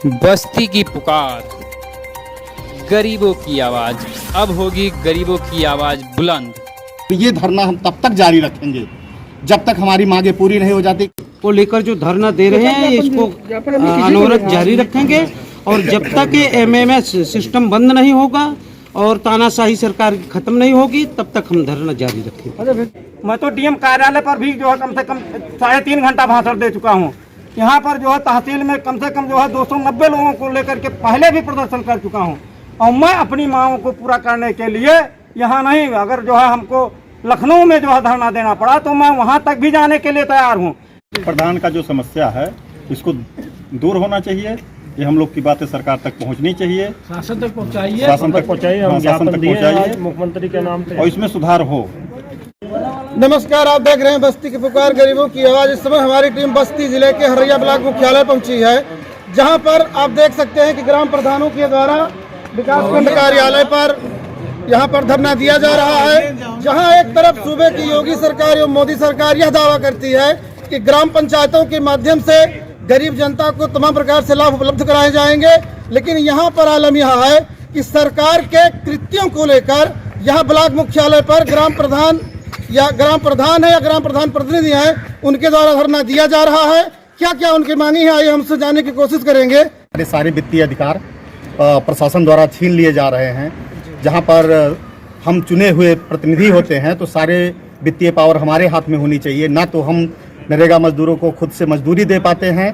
बस्ती की पुकार, गरीबों की आवाज, अब होगी गरीबों की आवाज बुलंद। ये धरना हम तब तक जारी रखेंगे जब तक हमारी मांगे पूरी नहीं हो जाती। को लेकर जो धरना दे रहे हैं इसको अनवरत जारी रखेंगे और जब तक ये एमएमएस सिस्टम बंद नहीं होगा और तानाशाही सरकार खत्म नहीं होगी तब तक हम धरना जारी रखेंगे। मैं तो डीएम कार्यालय पर भी जो है कम से कम 3.5 घंटा भाषण दे चुका हूँ। यहाँ पर जो है तहसील में कम से कम जो है 290 लोगों को लेकर के पहले भी प्रदर्शन कर चुका हूँ और मैं अपनी मांगों को पूरा करने के लिए यहाँ नहीं, अगर जो है हमको लखनऊ में जो है धरना देना पड़ा तो मैं वहाँ तक भी जाने के लिए तैयार हूँ। प्रधान का जो समस्या है इसको दूर होना चाहिए, ये हम लोग की बातें सरकार तक पहुंचनी चाहिए, शासन तक पहुंचाइए, मुख्यमंत्री के नाम पे और इसमें सुधार हो। नमस्कार, आप देख रहे हैं बस्ती की पुकार, गरीबों की आवाज। इस समय हमारी टीम बस्ती जिले के हरैया ब्लॉक मुख्यालय पहुंची है, जहां पर आप देख सकते हैं कि ग्राम प्रधानों के द्वारा विकासखंड कार्यालय पर यहां पर धरना दिया जा रहा है। जहां एक तरफ सूबे की योगी सरकार एवं मोदी सरकार यह दावा करती है कि ग्राम पंचायतों के माध्यम से गरीब जनता को तमाम प्रकार से लाभ उपलब्ध कराए जाएंगे, लेकिन यहाँ पर आलम यह है कि सरकार के कृत्यों को लेकर यहाँ ब्लॉक मुख्यालय पर ग्राम प्रधान है या ग्राम प्रधान प्रतिनिधि हैं, उनके द्वारा धरना दिया जा रहा है। क्या क्या उनकी मांगी है, आइए हमसे जानने की कोशिश करेंगे। सारे वित्तीय अधिकार प्रशासन द्वारा छीन लिए जा रहे हैं। जहां पर हम चुने हुए प्रतिनिधि होते हैं तो सारे वित्तीय पावर हमारे हाथ में होनी चाहिए, ना तो हम नरेगा मजदूरों को खुद से मजदूरी दे पाते हैं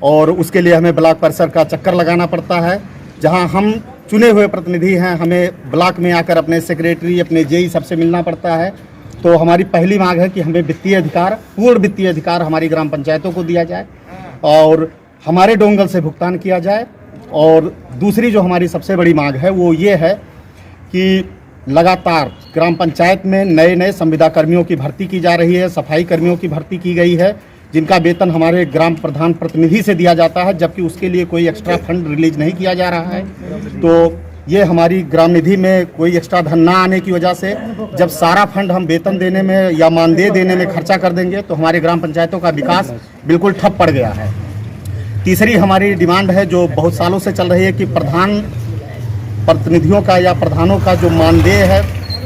और उसके लिए हमें ब्लॉक परिसर का चक्कर लगाना पड़ता है। जहां हम चुने हुए प्रतिनिधि हैं, हमें ब्लॉक में आकर अपने सेक्रेटरी, अपने जेई सबसे मिलना पड़ता है। तो हमारी पहली मांग है कि हमें वित्तीय अधिकार, पूर्ण वित्तीय अधिकार हमारी ग्राम पंचायतों को दिया जाए और हमारे डोंगल से भुगतान किया जाए। और दूसरी जो हमारी सबसे बड़ी मांग है वो ये है कि लगातार ग्राम पंचायत में नए नए संविदा कर्मियों की भर्ती की जा रही है, सफाई कर्मियों की भर्ती की गई है, जिनका वेतन हमारे ग्राम प्रधान प्रतिनिधि से दिया जाता है, जबकि उसके लिए कोई एक्स्ट्रा फंड रिलीज नहीं किया जा रहा है। तो ये हमारी ग्राम निधि में कोई एक्स्ट्रा धन ना आने की वजह से जब सारा फंड हम वेतन देने में या मानदेय देने में खर्चा कर देंगे तो हमारे ग्राम पंचायतों का विकास बिल्कुल ठप पड़ गया है। तीसरी हमारी डिमांड है जो बहुत सालों से चल रही है कि प्रधान प्रतिनिधियों का या प्रधानों का जो मानदेय है,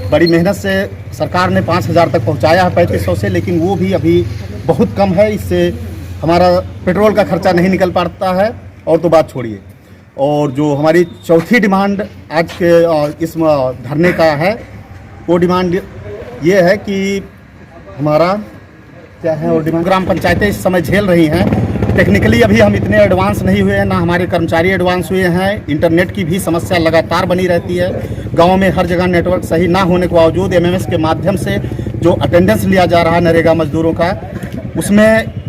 बड़ी मेहनत से सरकार ने 5,000 तक पहुंचाया है 3500 से, लेकिन वो भी अभी बहुत कम है। इससे हमारा पेट्रोल का खर्चा नहीं निकल पाता है और तो बात छोड़िए। और जो हमारी चौथी डिमांड आज के इस धरने का है वो डिमांड ये है कि हमारा क्या है वो डिमांड, ग्राम पंचायतें इस समय झेल रही हैं। टेक्निकली अभी हम इतने एडवांस नहीं हुए हैं, ना हमारे कर्मचारी एडवांस हुए हैं। इंटरनेट की भी समस्या लगातार बनी रहती है। गांव में हर जगह नेटवर्क सही ना होने के बावजूद एमएमएस के माध्यम से जो अटेंडेंस लिया जा रहा है नरेगा मजदूरों का, उसमें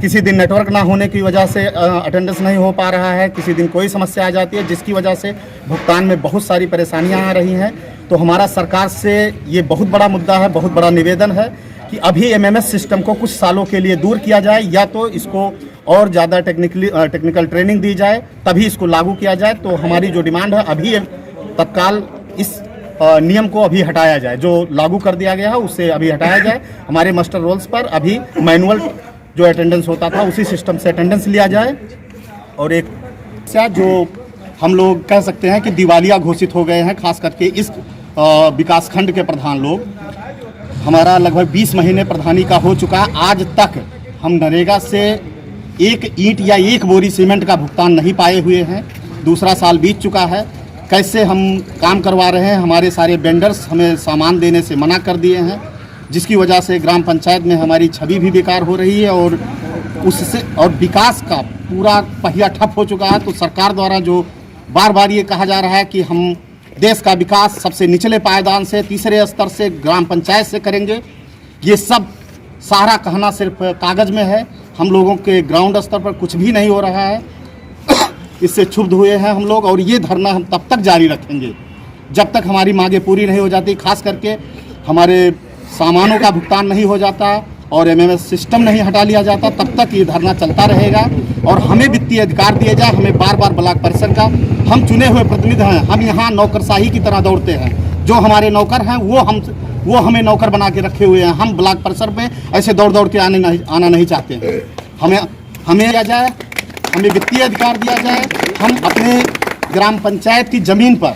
किसी दिन नेटवर्क ना होने की वजह से अटेंडेंस नहीं हो पा रहा है, किसी दिन कोई समस्या आ जाती है जिसकी वजह से भुगतान में बहुत सारी परेशानियां आ रही हैं। तो हमारा सरकार से ये बहुत बड़ा मुद्दा है, बहुत बड़ा निवेदन है कि अभी एमएमएस सिस्टम को कुछ सालों के लिए दूर किया जाए, या तो इसको और ज़्यादा टेक्निकल ट्रेनिंग दी जाए तभी इसको लागू किया जाए। तो हमारी जो डिमांड है अभी तत्काल इस नियम को अभी हटाया जाए, जो लागू कर दिया गया है उससे अभी हटाया जाए। हमारे मास्टर रोल्स पर अभी मैनुअल जो अटेंडेंस होता था उसी सिस्टम से अटेंडेंस लिया जाए। और एक जो हम लोग कह सकते हैं कि दिवालिया घोषित हो गए हैं, खास करके इस विकासखंड के प्रधान लोग। हमारा लगभग 20 महीने प्रधानी का हो चुका है, आज तक हम नरेगा से एक ईंट या एक बोरी सीमेंट का भुगतान नहीं पाए हुए हैं। दूसरा साल बीत चुका है, कैसे हम काम करवा रहे हैं। हमारे सारे वेंडर्स हमें सामान देने से मना कर दिए हैं, जिसकी वजह से ग्राम पंचायत में हमारी छवि भी बेकार हो रही है और उससे और विकास का पूरा पहिया ठप हो चुका है। तो सरकार द्वारा जो बार बार ये कहा जा रहा है कि हम देश का विकास सबसे निचले पायदान से, तीसरे स्तर से, ग्राम पंचायत से करेंगे, ये सब सारा कहना सिर्फ कागज़ में है। हम लोगों के ग्राउंड स्तर पर कुछ भी नहीं हो रहा है। इससे क्षुब्ध हुए हैं हम लोग और ये धरना हम तब तक जारी रखेंगे जब तक हमारी मांगे पूरी नहीं हो जाती, खास करके हमारे सामानों का भुगतान नहीं हो जाता और एमएमएस सिस्टम नहीं हटा लिया जाता, तब तक ये धरना चलता रहेगा। और हमें वित्तीय अधिकार दिए जाए, हमें बार बार ब्लॉक परिसर का, हम चुने हुए प्रतिनिधि हैं, हम यहाँ नौकरशाही की तरह दौड़ते हैं। जो हमारे नौकर हैं वो हमें नौकर बना के रखे हुए हैं। हम ब्लॉक परिसर में ऐसे दौड़ दौड़ के आना नहीं चाहते हैं। हमें दिया जाए हमें वित्तीय अधिकार दिया जाए, हम अपने ग्राम पंचायत की ज़मीन पर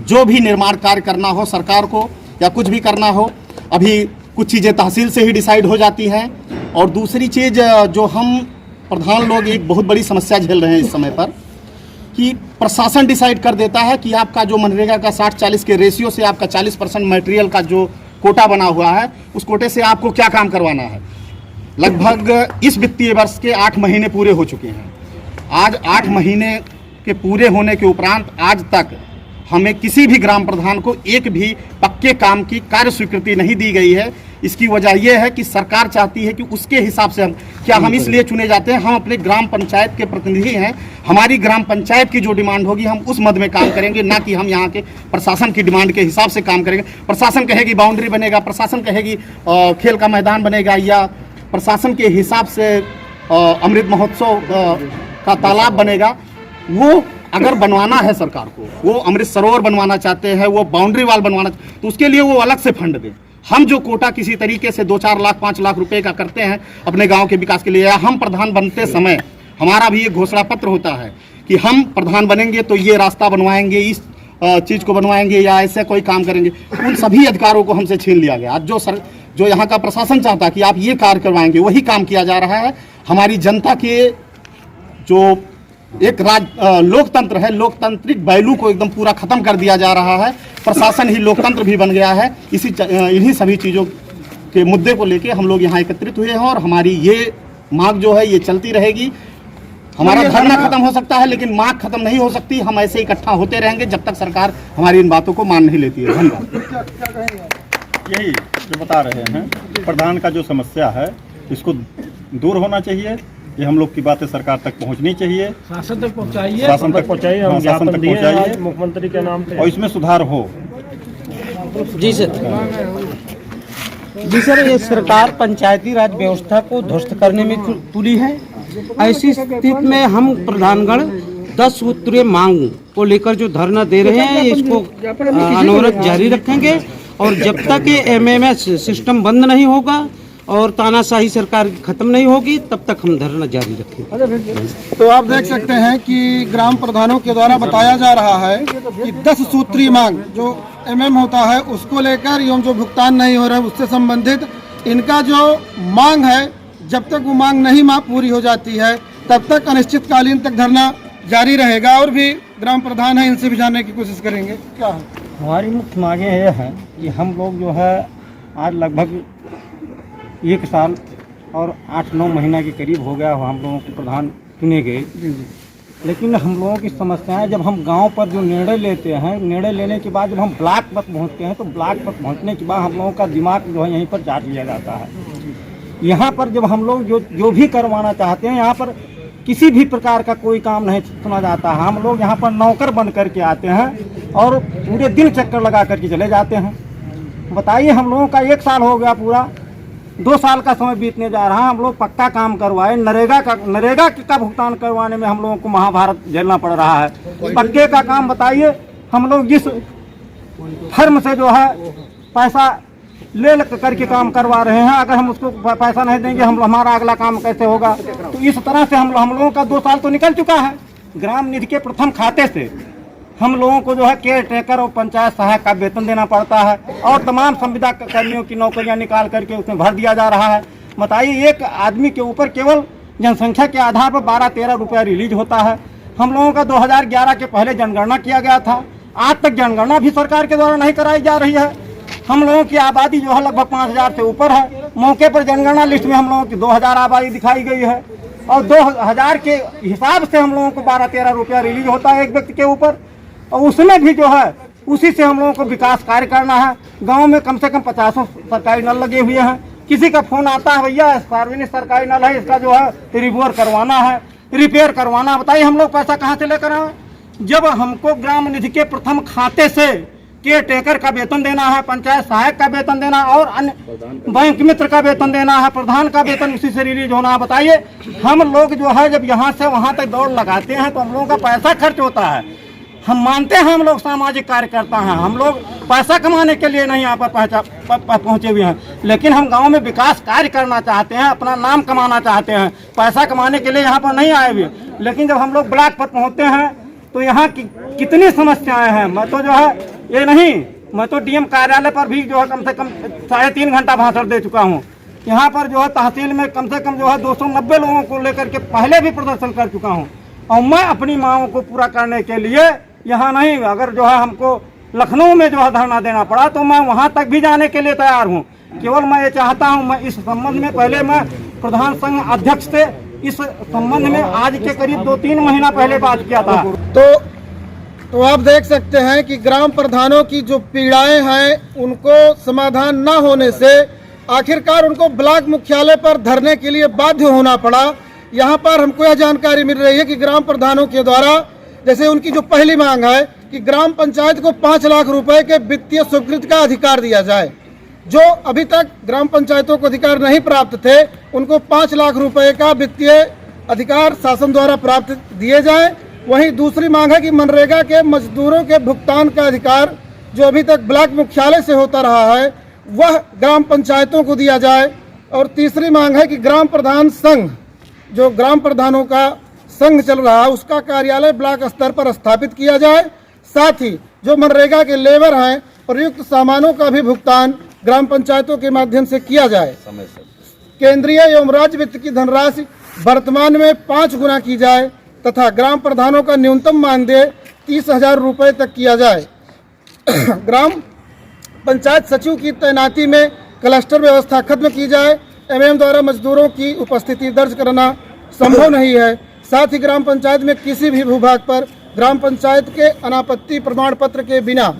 जो भी निर्माण कार्य करना हो सरकार को या कुछ भी करना हो, अभी कुछ चीज़ें तहसील से ही डिसाइड हो जाती हैं। और दूसरी चीज़ जो हम प्रधान लोग एक बहुत बड़ी समस्या झेल रहे हैं इस समय पर, कि प्रशासन डिसाइड कर देता है कि आपका जो मनरेगा का 60-40 के रेशियो से आपका 40% मटेरियल का जो कोटा बना हुआ है, उस कोटे से आपको क्या काम करवाना है। लगभग इस वित्तीय वर्ष के 8 महीने पूरे हो चुके हैं। आज 8 महीने के पूरे होने के उपरांत आज तक हमें किसी भी ग्राम प्रधान को एक भी पक्के काम की कार्य स्वीकृति नहीं दी गई है। इसकी वजह यह है कि सरकार चाहती है कि उसके हिसाब से हम इसलिए चुने जाते हैं, हम अपने ग्राम पंचायत के प्रतिनिधि हैं। हमारी ग्राम पंचायत की जो डिमांड होगी हम उस मद में काम करेंगे, ना कि हम यहाँ के प्रशासन की डिमांड के हिसाब से काम करेंगे। प्रशासन कहेगी बाउंड्री बनेगा, प्रशासन कहेगी खेल का मैदान बनेगा, या प्रशासन के हिसाब से अमृत महोत्सव का तालाब बनेगा। वो अगर बनवाना है सरकार को, वो अमृत सरोवर बनवाना चाहते हैं, वो बाउंड्री वाल बनवाना, तो उसके लिए वो अलग से फंड दें। हम जो कोटा किसी तरीके से 2-4 लाख 5 लाख रुपए का करते हैं अपने गांव के विकास के लिए, या हम प्रधान बनते समय हमारा भी एक घोषणा पत्र होता है कि हम प्रधान बनेंगे तो ये रास्ता बनवाएंगे, इस चीज़ को बनवाएंगे या ऐसे कोई काम करेंगे, उन सभी अधिकारों को हमसे छीन लिया गया। आज जो यहाँ का प्रशासन चाहता कि आप ये कार्य करवाएंगे, वही काम किया जा रहा है। हमारी जनता के जो एक लोकतंत्र है, लोकतांत्रिक पहलू को एकदम पूरा खत्म कर दिया जा रहा है। प्रशासन ही लोकतंत्र भी बन गया है। इन्हीं सभी चीज़ों के मुद्दे को लेके हम लोग यहाँ एकत्रित हुए हैं और हमारी ये मांग जो है ये चलती रहेगी। हमारा धरना खत्म हो सकता है लेकिन मांग खत्म नहीं हो सकती। हम ऐसे इकट्ठा होते रहेंगे जब तक सरकार हमारी इन बातों को मान नहीं लेती है। धन्यवाद। यही जो बता रहे हैं, प्रधान का जो समस्या है इसको दूर होना चाहिए। ये हम लोग की बातें सरकार तक पहुंचनी चाहिए, शासन तक पहुंचाइए, शासन तक पहुंचाइए मुख्यमंत्री के नाम पे, और इसमें सुधार हो। जी सर, ये सरकार पंचायती राज व्यवस्था को ध्वस्त करने में तुली है। ऐसी स्थिति में हम प्रधानगण 10 सूत्रीय मांग को लेकर जो धरना दे रहे हैं, इसको अनवरत जारी रखेंगे और जब तक ये एमएमएस सिस्टम बंद नहीं होगा और तानाशाही सरकार खत्म नहीं होगी तब तक हम धरना जारी रखेंगे। तो आप देख सकते हैं कि ग्राम प्रधानों के द्वारा बताया जा रहा है कि 10 सूत्री मांग जो एमएम होता है उसको लेकर एवं जो भुगतान नहीं हो रहा है उससे संबंधित इनका जो मांग है, जब तक वो मांग नहीं पूरी हो जाती है तब तक अनिश्चितकालीन तक धरना जारी रहेगा। और भी ग्राम प्रधान है, इनसे भी जानने की कोशिश करेंगे। क्या है हमारी मुख्य मांगें ये हैं कि हम लोग जो है आज लगभग 1 साल और 8-9 महीना के करीब हो गया हम लोगों को प्रधान चुने गए, लेकिन हम लोगों की समस्याएं जब हम गांव पर जो निर्णय लेते हैं, निर्णय लेने के बाद जब हम ब्लॉक पर पहुंचते हैं तो ब्लॉक पर पहुंचने के बाद हम लोगों का दिमाग जो है यहीं पर चाट लिया जाता है। यहाँ पर जब हम लोग जो भी करवाना चाहते हैं, यहाँ पर किसी भी प्रकार का कोई काम नहीं सुना जाता है। हम लोग यहाँ पर नौकर बन करके आते हैं और पूरे दिन चक्कर लगा करके चले जाते हैं। बताइए, हम लोगों का 1 साल हो गया, पूरा 2 साल का समय बीतने जा रहा है। हम लोग पक्का काम करवाए, नरेगा का भुगतान करवाने में हम लोगों को महाभारत झेलना पड़ रहा है। पक्के का काम बताइए, हम लोग जिस फर्म से जो है पैसा ले करके काम करवा रहे हैं, अगर हम उसको पैसा नहीं देंगे हमारा अगला काम कैसे होगा। तो इस तरह से हम लोगों का 2 साल तो निकल चुका है। ग्राम निधि के प्रथम खाते से हम लोगों को जो है केयर टेकर और पंचायत सहायक का वेतन देना पड़ता है और तमाम संविदा कर्मियों की नौकरियां निकाल करके उसमें भर दिया जा रहा है। बताइए, एक आदमी के ऊपर केवल जनसंख्या के आधार पर 12-13 रुपया रिलीज होता है। हम लोगों का 2011 के पहले जनगणना किया गया था, आज तक जनगणना भी सरकार के द्वारा नहीं कराई जा रही है। हम लोगों की आबादी जो है लगभग 5000 से ऊपर है। मौके पर जनगणना लिस्ट में हम लोगों की 2000 आबादी दिखाई गई है और 2000 के हिसाब से हम लोगों को 12-13 रुपया रिलीज होता है एक व्यक्ति के ऊपर, और उसमें भी जो है उसी से हम लोगों को विकास कार्य करना है। गांव में कम से कम 50 सरकारी नल लगे हुए हैं। किसी का फोन आता है, भैया सार्वजनिक सरकारी नल है, इसका जो है रिव्यूअर करवाना है, रिपेयर करवाना है। बताइए, हम लोग पैसा कहाँ से लेकर आए? जब हमको ग्राम निधि के प्रथम खाते से केयर टेकर का वेतन देना है, पंचायत सहायक का वेतन देना और अन्य बैंक मित्र का वेतन देना है, प्रधान का वेतन उसी से रिलीज होना है। बताइए, हम लोग जो है जब यहाँ से वहाँ तक दौड़ लगाते हैं तो हम लोगों का पैसा खर्च होता है। हम मानते हैं हम लोग सामाजिक कार्यकर्ता हैं, हम लोग पैसा कमाने के लिए नहीं यहाँ पर पहुँचे हुए हैं, लेकिन हम गांव में विकास कार्य करना चाहते हैं, अपना नाम कमाना चाहते हैं। पैसा कमाने के लिए यहाँ पर नहीं आए हुए। लेकिन जब हम लोग ब्लॉक पर पहुंचते हैं तो यहाँ की कितनी समस्याएं हैं। मैं तो जो है ये नहीं, मैं तो डीएम कार्यालय पर भी जो है कम से कम 3.5 घंटा भाषण दे चुका हूँ। यहाँ पर जो है तहसील में कम से कम जो है 290 लोगों को लेकर के पहले भी प्रदर्शन कर चुका हूँ। और मैं अपनी मांगों को पूरा करने के लिए यहाँ नहीं, अगर जो है हमको लखनऊ में जो है धरना देना पड़ा तो मैं वहाँ तक भी जाने के लिए तैयार हूँ। केवल मैं ये चाहता हूँ, मैं इस संबंध में पहले मैं प्रधान संघ अध्यक्ष से इस संबंध में आज के करीब 2-3 महीना पहले बात किया था। तो आप देख सकते हैं कि ग्राम प्रधानों की जो पीड़ाएं हैं उनको समाधान न होने से आखिरकार उनको ब्लॉक मुख्यालय पर धरने के लिए बाध्य होना पड़ा। यहाँ पर हमको यह जानकारी मिल रही है कि ग्राम प्रधानों के द्वारा, जैसे उनकी जो पहली मांग है कि ग्राम पंचायत को 5 लाख रुपए के वित्तीय स्वीकृति का अधिकार दिया जाए। जो अभी तक ग्राम पंचायतों को अधिकार नहीं प्राप्त थे उनको 5 लाख रुपए का वित्तीय अधिकार शासन द्वारा प्राप्त दिए जाए। वहीं दूसरी मांग है कि मनरेगा के मजदूरों के भुगतान का अधिकार जो अभी तक ब्लॉक मुख्यालय से होता रहा है वह ग्राम पंचायतों को दिया जाए। और तीसरी मांग है कि ग्राम प्रधान संघ, जो ग्राम प्रधानों का संघ चल रहा है, उसका कार्यालय ब्लॉक स्तर पर स्थापित किया जाए। साथ ही जो मनरेगा के लेबर हैं प्रयुक्त सामानों का भी भुगतान ग्राम पंचायतों के माध्यम से किया जाए। केंद्रीय एवं राज्य वित्त की धनराशि वर्तमान में 5 गुना की जाए तथा ग्राम प्रधानों का न्यूनतम मानदेय 30,000 रुपये तक किया जाए। ग्राम पंचायत सचिव की तैनाती में क्लस्टर व्यवस्था खत्म की जाए। एमएम द्वारा मजदूरों की उपस्थिति दर्ज करना संभव नहीं है। साथ ही ग्राम पंचायत में किसी भी भूभाग पर ग्राम पंचायत के अनापत्ति प्रमाण पत्र के बिना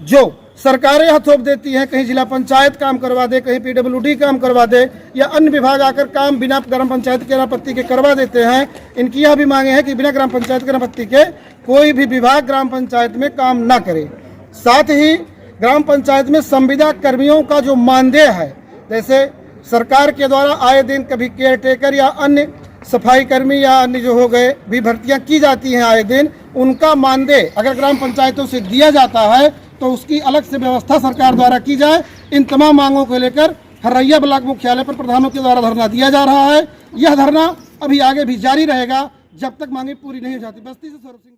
जो सरकारें यहाँ थोप देती हैं, कहीं जिला पंचायत काम करवा दे, कहीं पीडब्ल्यूडी काम करवा दे या अन्य विभाग आकर काम बिना ग्राम पंचायत के अनापत्ति के करवा देते हैं। इनकी यह भी मांगे हैं कि बिना ग्राम पंचायत के अनापत्ति के कोई भी विभाग ग्राम पंचायत में काम न करे। साथ ही ग्राम पंचायत में संविदा कर्मियों का जो मानदेय है, जैसे सरकार के द्वारा आए दिन कभी केयर टेकर या अन्य सफाई कर्मी या अन्य जो हो गए भी भर्तियां की जाती हैं आए दिन, उनका मानदेय अगर ग्राम पंचायतों से दिया जाता है तो उसकी अलग से व्यवस्था सरकार द्वारा की जाए। इन तमाम मांगों को लेकर हरैया ब्लॉक मुख्यालय पर प्रधानों के द्वारा धरना दिया जा रहा है। यह धरना अभी आगे भी जारी रहेगा जब तक मांगे पूरी नहीं हो जाती। बस्ती से सौरभ सिंह।